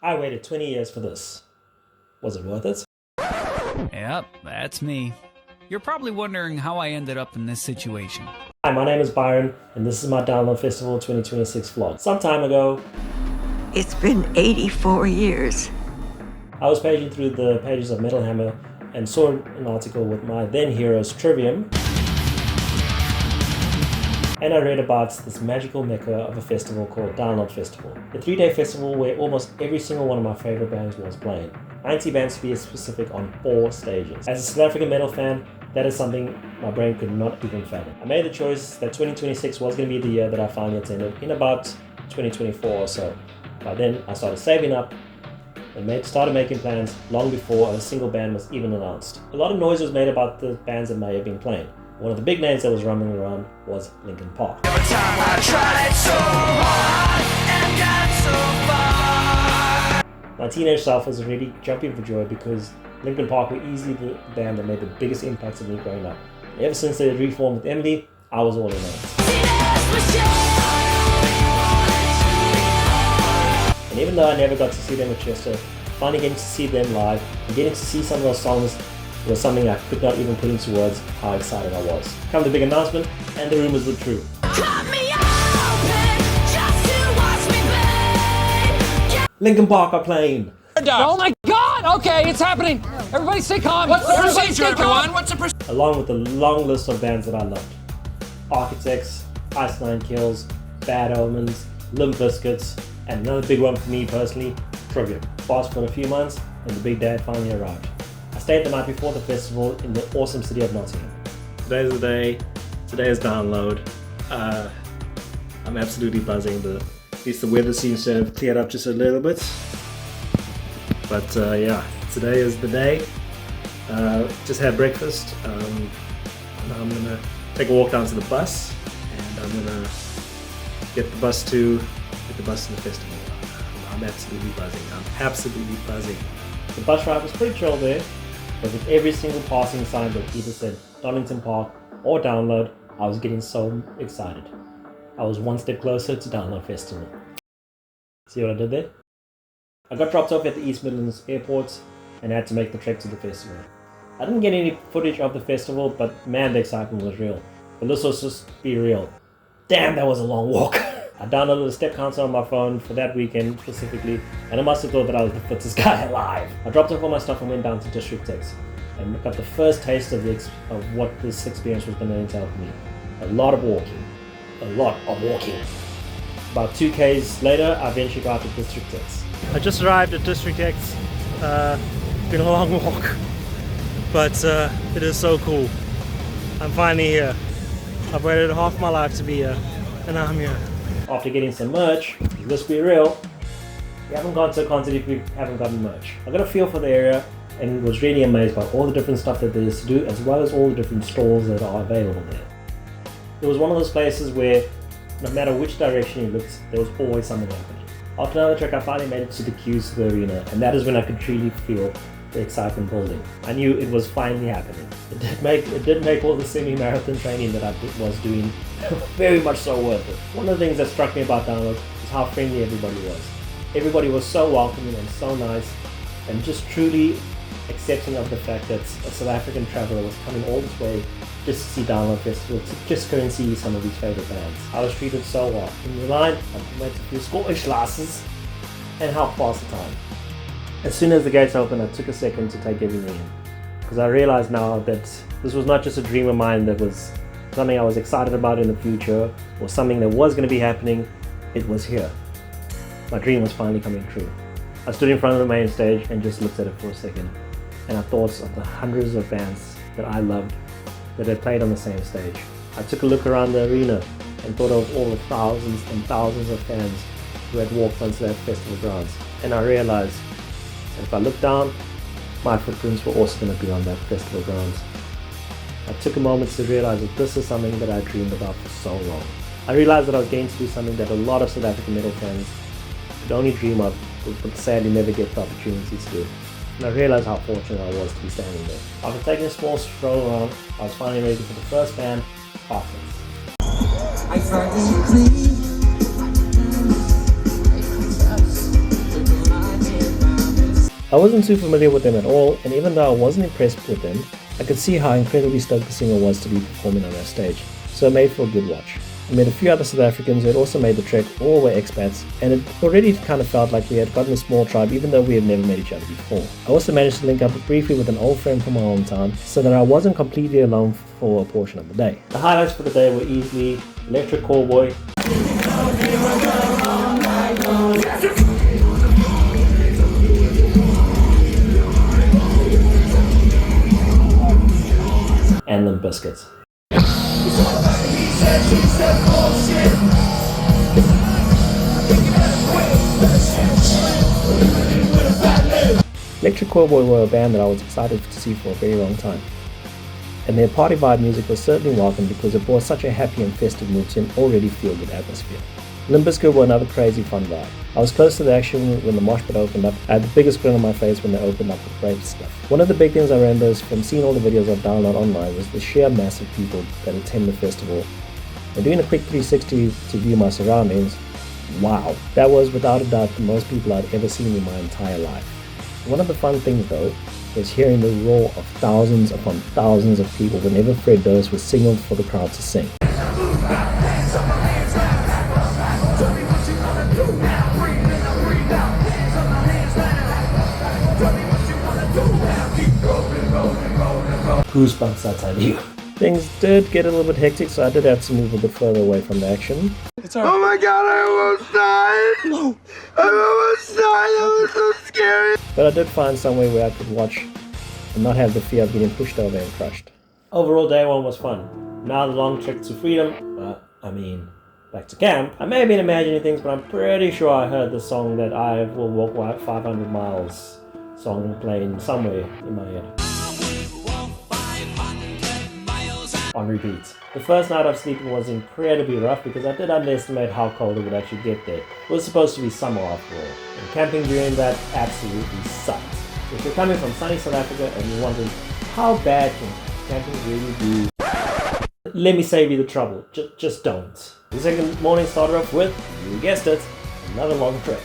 I waited 20 years for this. Was it worth it? Yep, that's me. You're probably wondering how I ended up in this situation. Hi, my name is Byron, and this is my Download Festival 2026 vlog. Some time ago, it's been 84 years. I was paging through the pages of Metal Hammer and saw an article with my then heroes Trivium, and I read about this magical mecca of a festival called Download Festival. The 3-day festival where almost every single one of my favorite bands was playing. 90 bands to be specific on 4 stages. As a South African metal fan, that is something my brain could not even fathom. I made the choice that 2026 was going to be the year that I finally attended in about 2024 or so. By then, I started saving up and started making plans long before a single band was even announced. A lot of noise was made about the bands that may have been playing. One of the big names that was rumbling around was Linkin Park. Every time I tried so hard and got so far. My teenage self was really jumping for joy because Linkin Park were easily the band that made the biggest impact on me growing up. Ever since they reformed with Emily, I was all in on it. And even though I never got to see them at Chester, finally getting to see them live and getting to see some of those songs was something I could not even put into words how excited I was. Come the big announcement, and the rumors were true. Linkin Park are playing. Oh my God! Okay, it's happening. Everybody stay calm. What's the procedure, everyone? What's the procedure? Along with the long list of bands that I loved. Architects, Ice Nine Kills, Bad Omens, Limp Bizkit, and another big one for me personally, Trivium. Fast forward a few months, and the big day finally arrived. I stayed the night before the festival in the awesome city of Nottingham. Today's the day. Today is Download. I'm absolutely buzzing. At least the weather seems to have cleared up just a little bit. But yeah, today is the day. Just had breakfast. Now I'm gonna take a walk down to the bus, and I'm gonna get the bus to the festival. I'm absolutely buzzing. The bus ride was pretty chill there, but with every single passing sign that either said Donington Park or Download, I was getting so excited. I was one step closer to Download Festival. See what I did there? I got dropped off at the East Midlands Airport and had to make the trek to the festival. I didn't get any footage of the festival, but man, the excitement was real. But let's just be real. Damn, that was a long walk. I downloaded the step counter on my phone for that weekend specifically, and I must have thought that I was the fittest guy alive. I dropped off all my stuff and went down to District X and got the first taste of what this experience was going to entail for me. A lot of walking. About 2 Ks later, I eventually got to District X. I just arrived at District X. It's been a long walk, but it is so cool. I'm finally here. I've waited half my life to be here, and I'm here. After getting some merch, let's be real, you haven't gone to a concert if you haven't gotten merch. I got a feel for the area and was really amazed by all the different stuff that there is to do, as well as all the different stalls that are available there. It was one of those places where no matter which direction you looked, there was always something happening. After another trek, I finally made it to the queues to the arena, and that is when I could truly feel the excitement building. I knew it was finally happening. It did make all the semi-marathon training that I was doing very much so worth it. One of the things that struck me about Download is how friendly everybody was. Everybody was so welcoming and so nice, and just truly accepting of the fact that a South African traveller was coming all this way just to see Download Festival, to just go and see some of these favourite bands. I was treated so well. In the line, I made a few Scottish lasses and helped pass the time. As soon as the gates opened, I took a second to take everything in, because I realised now that this was not just a dream of mine that was something I was excited about in the future, or something that was going to be happening. It was here. My dream was finally coming true. I stood in front of the main stage and just looked at it for a second, and I thought of the hundreds of bands that I loved that had played on the same stage. I took a look around the arena and thought of all the thousands and thousands of fans who had walked onto that festival grounds, and I realised that if I looked down, my footprints were also going to be on that festival grounds. I took a moment to realise that this is something that I dreamed about for so long. I realised that I was going to do something that a lot of South African metal fans could only dream of, but sadly never get the opportunity to do. And I realised how fortunate I was to be standing there. After taking a small stroll around, I was finally ready for the first band, Heartless. I wasn't too familiar with them at all, and even though I wasn't impressed with them, I could see how incredibly stoked the singer was to be performing on that stage, so it made for a good watch. I met a few other South Africans who had also made the trek, all were expats, and it already kind of felt like we had gotten a small tribe even though we had never met each other before. I also managed to link up briefly with an old friend from my hometown, so that I wasn't completely alone for a portion of the day. The highlights for the day were easily Electric Callboy, and Limp Bizkit. Electric Callboy were a band that I was excited to see for a very long time, and their party vibe music was certainly welcome because it brought such a happy and festive mood to an already feel-good atmosphere. Limp Bizkit were another crazy fun vibe. I was close to the action when the mosh pit opened up. I had the biggest grin on my face when they opened up with Brave stuff. One of the big things I remember is from seeing all the videos I've downloaded online was the sheer mass of people that attend the festival. And doing a quick 360 to view my surroundings, wow, that was without a doubt the most people I'd ever seen in my entire life. One of the fun things though was hearing the roar of thousands upon thousands of people whenever Fred Durst was signaled for the crowd to sing. Goosebumps, that's how you. Things did get a little bit hectic, so I did have to move a bit further away from the action. Oh my god, I almost died! No. I almost died, that was so scary! But I did find somewhere where I could watch and not have the fear of getting pushed over and crushed. Overall, day one was fun. Now the long trek to freedom, back to camp. I may have been imagining things, but I'm pretty sure I heard the song that I will walk 500 miles song playing somewhere in my head. On repeat. The first night of sleeping was incredibly rough because I did underestimate how cold it would actually get there. It was supposed to be summer after all, and camping during that absolutely sucked. If you're coming from sunny South Africa and you're wondering how bad can camping really be, let me save you the trouble. Just don't. The second morning started off with, you guessed it, another long trek.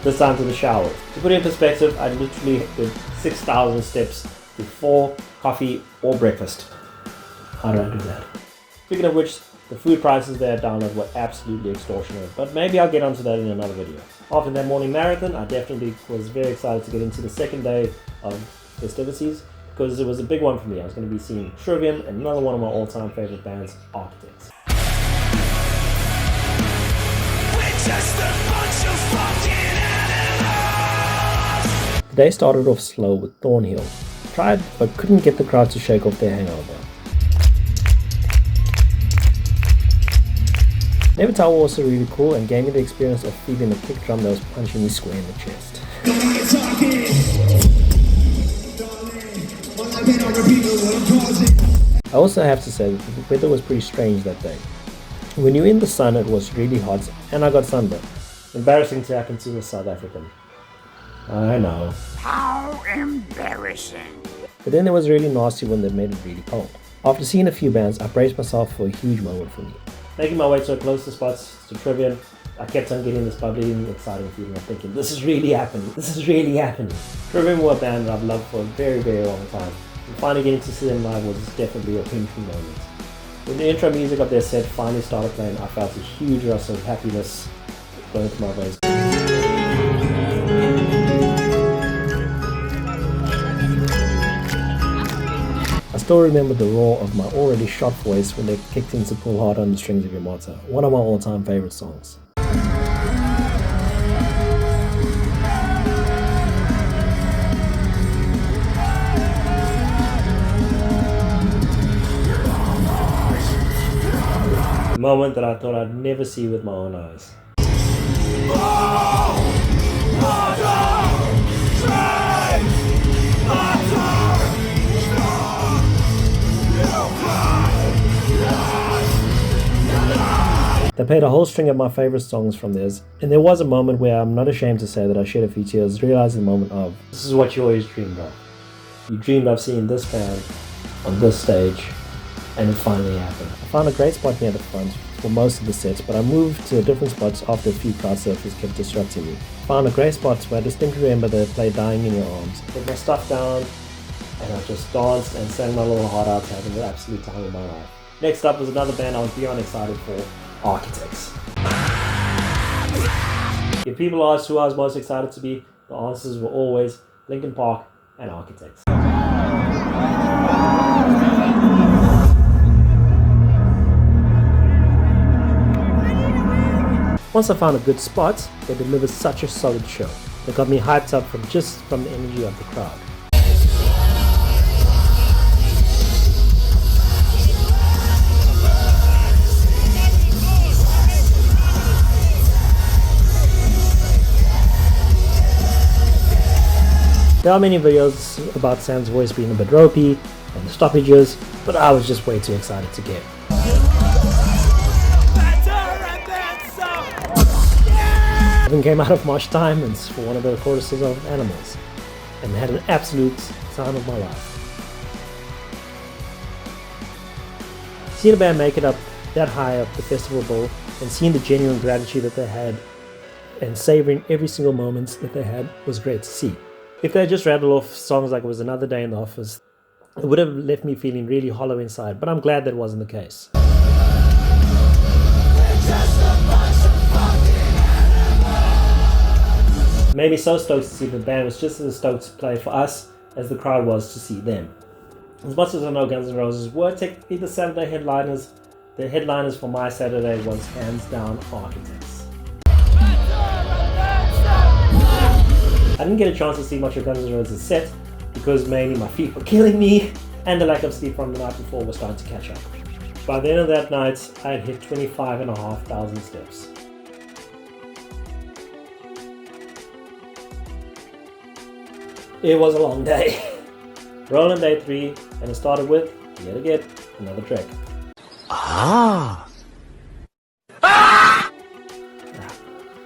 This time to the shower. To put it in perspective, I literally did 6,000 steps before coffee or breakfast. How did I do that? Speaking of which, the food prices there down there were absolutely extortionate, but maybe I'll get onto that in another video. After that morning marathon, I definitely was very excited to get into the second day of festivities because it was a big one for me. I was going to be seeing Trivium and another one of my all-time favorite bands, Architects. The day started off slow with Thornhill. Tried but couldn't get the crowd to shake off their hangover. Never Tower was also really cool and gave me the experience of feeling the kick drum that was punching me square in the chest. I also have to say that the weather was pretty strange that day. When you're in the sun it was really hot and I got sunburned. Embarrassing to happen to a South African. I know. How embarrassing. But then it was really nasty when they made it really cold. After seeing a few bands, I braced myself for a huge moment for me. Making my way to the closer spots to Trivium, I kept on getting this bubbly and exciting feeling of thinking, this is really happening, this is really happening. Trivium were a band that I've loved for a very, very long time. And finally getting to see them live was definitely a pinch me moment. When the intro music of their set finally started playing, I felt a huge rush of happiness going through my veins. I still remember the roar of my already shot voice when they kicked in to Pull Hard on the Strings of Your Motto, one of my all-time favorite songs. A moment that I thought I'd never see with my own eyes. They played a whole string of my favorite songs from theirs, and there was a moment where I'm not ashamed to say that I shed a few tears, realizing the moment of, this is what you always dreamed of. You dreamed of seeing this band on this stage, and it finally happened. I found a great spot near the front for most of the sets, but I moved to different spots after a few crowd surfers kept disrupting me. Found a great spot where I distinctly remember they played Dying in Your Arms. Put my stuff down and I just danced and sang my little heart out, having the absolute time of my life. Next up was another band I was beyond excited for, Architects. If people asked who I was most excited to be, the answers were always Linkin Park and Architects. Once I found a good spot, they delivered such a solid show. It got me hyped up from the energy of the crowd. There are many videos about Sam's voice being a bit ropey and the stoppages, but I was just way too excited to get. I even came out of Marsh Diamonds for one of the choruses of Animals and had an absolute time of my life. Seeing a band make it up that high up the festival bowl and seeing the genuine gratitude that they had and savoring every single moment that they had was great to see. If they just rattled off songs like it was another day in the office, it would have left me feeling really hollow inside, but I'm glad that wasn't the case. It made me so stoked to see the band was just as stoked to play for us as the crowd was to see them. As much as I know Guns N' Roses were technically the Saturday headliners, the headliners for my Saturday was hands down Architects. I didn't get a chance to see much of Guns N' Roses set because mainly my feet were killing me and the lack of sleep from the night before was starting to catch up. By the end of that night, I had hit 25,500 steps. It was a long day. Rolling day 3, and it started with, yet again, another track.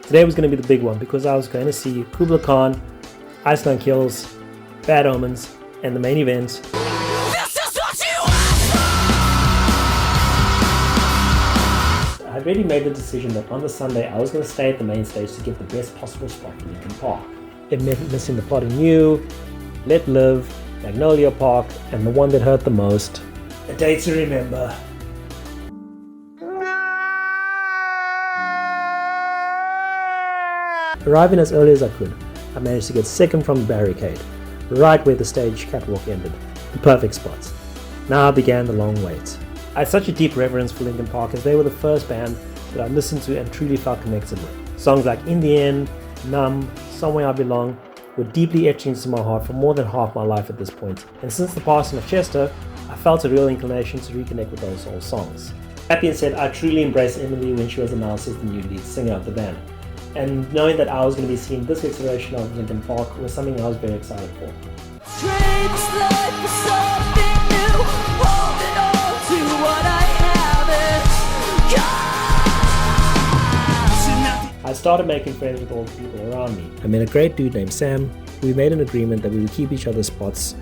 Today was going to be the big one because I was going to see Kubla Khan, Ice Nine Kills, Bad Omens, and the main event. I already made the decision that on the Sunday I was going to stay at the main stage to get the best possible spot for Linkin Park. It meant missing the Plotting You, Let Live, Magnolia Park, and the one that hurt the most, A Day to Remember. Arriving as early as I could, I managed to get second from the barricade, right where the stage catwalk ended, the perfect spot. Now began the long wait. I had such a deep reverence for Linkin Park as they were the first band that I listened to and truly felt connected with. Songs like In the End, Numb, Somewhere I Belong were deeply etched into my heart for more than half my life at this point, and since the passing of Chester, I felt a real inclination to reconnect with those old songs. That being said, I truly embraced Emily when she was announced as the new lead singer of the band. And knowing that I was going to be seeing this iteration of Linkin Park was something I was very excited for. I started making friends with all the people around me. I met a great dude named Sam. We made an agreement that we would keep each other's spots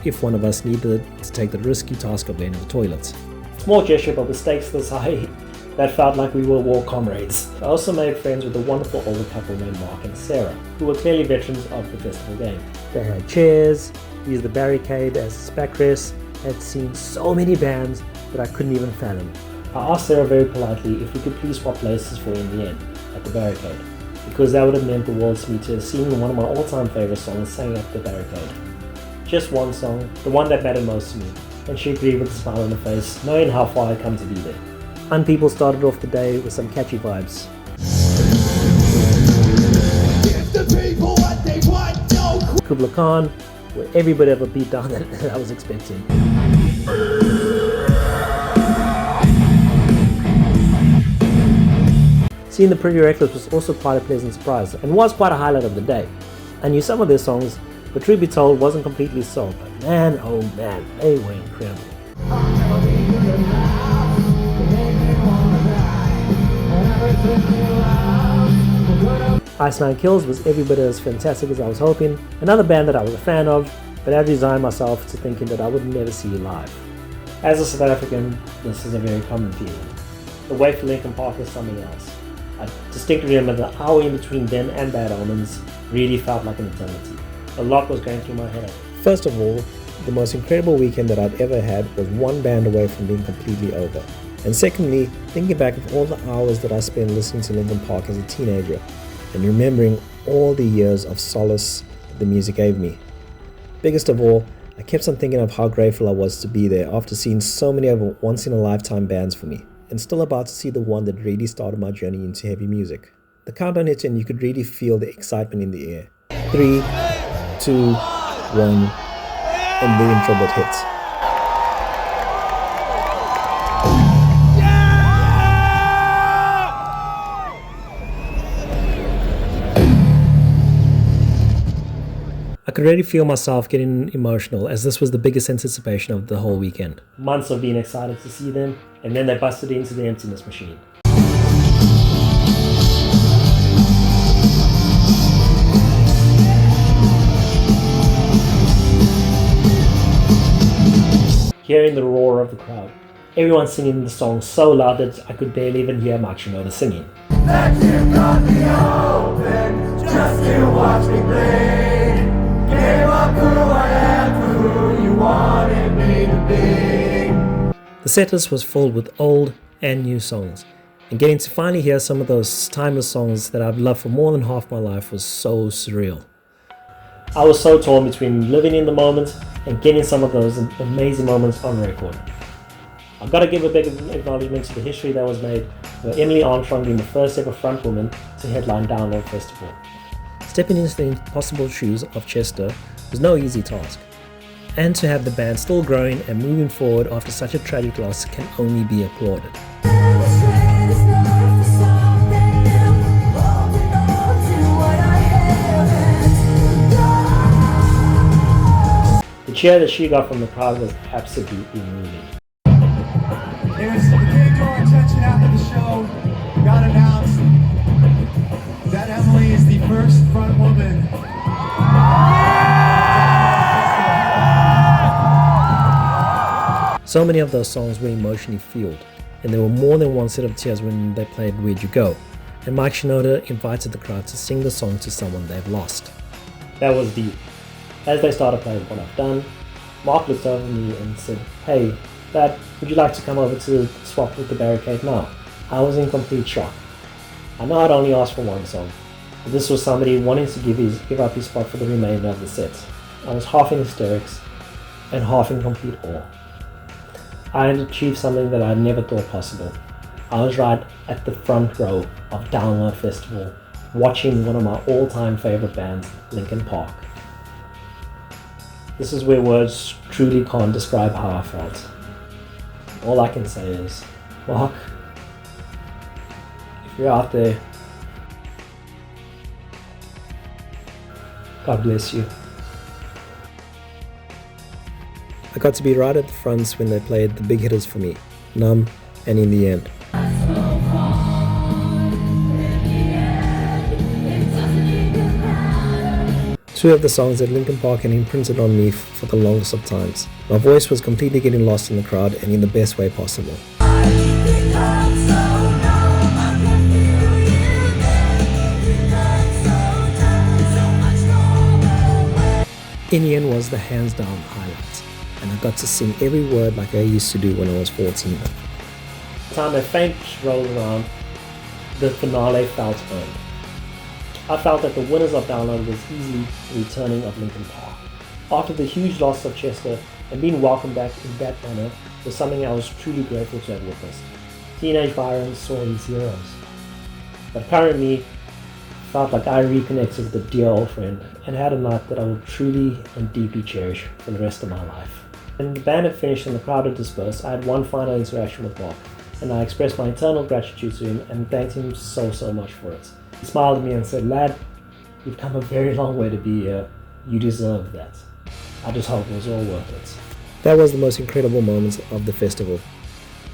if one of us needed to take the risky task of going to the toilet. Small gesture, but with stakes this high, that felt like we were war comrades. I also made friends with a wonderful older couple named Mark and Sarah, who were clearly veterans of the festival game. They had chairs, used the barricade as backrest, had seen so many bands that I couldn't even fathom. I asked Sarah very politely if we could please swap places for In the End, at the barricade, because that would have meant the world to me to have seen one of my all-time favorite songs sang at the barricade. Just one song, the one that mattered most to me, and she agreed with a smile on her face, knowing how far I'd come to be there. And people started off the day with some catchy vibes. Kubla Khan, where everybody ever beat down that I was expecting. Seeing the Pretty Reckless was also quite a pleasant surprise, and was quite a highlight of the day. I knew some of their songs, but truth be told wasn't completely sold, but man, oh man, they were incredible. Ice Nine Kills was every bit as fantastic as I was hoping, another band that I was a fan of, but I resigned myself to thinking that I would never see you live. As a South African, this is a very common feeling. The wait for Linkin Park was something else. I distinctly remember the hour in between then and Bad Omens really felt like an eternity. A lot was going through my head. First of all, the most incredible weekend that I'd ever had was one band away from being completely over. And secondly, thinking back of all the hours that I spent listening to Linkin Park as a teenager and remembering all the years of solace the music gave me. Biggest of all, I kept on thinking of how grateful I was to be there after seeing so many of once-in-a-lifetime bands for me, and still about to see the one that really started my journey into heavy music. The countdown hit and you could really feel the excitement in the air. 3, 2, 1, and the intro bit hits. I could really feel myself getting emotional as this was the biggest anticipation of the whole weekend. Months of being excited to see them, and then they busted into the Emptiness Machine. Hearing the roar of the crowd, everyone singing the song so loud that I could barely even hear Mike Shinoda singing. That you got me open just to watch me play. Gave up who I am, who you wanted me to be. The setlist was filled with old and new songs, and getting to finally hear some of those timeless songs that I've loved for more than half my life was so surreal. I was so torn between living in the moment and getting some of those amazing moments on record. I've got to give a big acknowledgement to the history that was made with Emily Armstrong being the first ever front woman to headline Download Festival. Stepping into the impossible shoes of Chester was no easy task, and to have the band still growing and moving forward after such a tragic loss can only be applauded. The cheer that she got from the crowd was absolutely moving. It came to our attention after the show, got announced that Emily is the first front woman. So many of those songs were emotionally fueled, and there were more than one set of tears when they played Where'd You Go, and Mike Shinoda invited the crowd to sing the song to someone they've lost. That was deep. As they started playing What I've Done, Mark looked over me and said, "Hey, Dad, would you like to come over to swap with the barricade now?" I was in complete shock. I know I'd only asked for one song, but this was somebody wanting to give up his spot for the remainder of the set. I was half in hysterics and half in complete awe. I had achieved something that I had never thought possible. I was right at the front row of Download Festival, watching one of my all-time favorite bands, Linkin Park. This is where words truly can't describe how I felt. All I can say is, Mark, if you're out there, God bless you. I got to be right at the fronts when they played the big hitters for me, Numb and In the End. Two of the songs that Linkin Park had imprinted on me for the longest of times. My voice was completely getting lost in the crowd and in the best way possible. In the End was the hands down highlight, and I got to sing every word like I used to do when I was 14. By the time the faint rolled around, the finale felt earned. I felt that the winners of Download was easily the returning of Linkin Park. After the huge loss of Chester, and being welcomed back in that manner was something I was truly grateful to have witnessed. Teenage Byron saw his heroes. But currently, felt like I reconnected with a dear old friend and had a night that I will truly and deeply cherish for the rest of my life. When the band had finished and the crowd had dispersed, I had one final interaction with Mark, and I expressed my eternal gratitude to him and thanked him so much for it. He smiled at me and said, "Lad, you've come a very long way to be here. You deserve that. I just hope it was all worth it." That was the most incredible moment of the festival.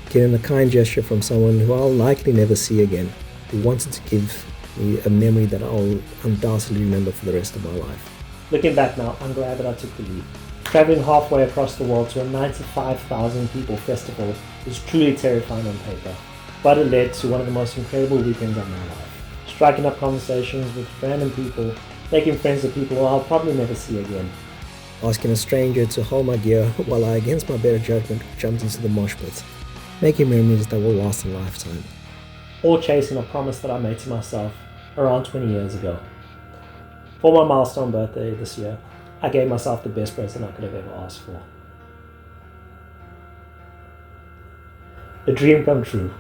Getting a kind gesture from someone who I'll likely never see again, who wanted to give me a memory that I'll undoubtedly remember for the rest of my life. Looking back now, I'm glad that I took the leap. Traveling halfway across the world to a 95,000 people festival is truly terrifying on paper. but it led to one of the most incredible weekends of my life. Striking up conversations with random people, making friends with people I'll probably never see again. Asking a stranger to hold my gear while I, against my better judgment, jumped into the mosh pit. Making memories that will last a lifetime. All chasing a promise that I made to myself around 20 years ago. For my milestone birthday this year, I gave myself the best present I could have ever asked for. A dream come true.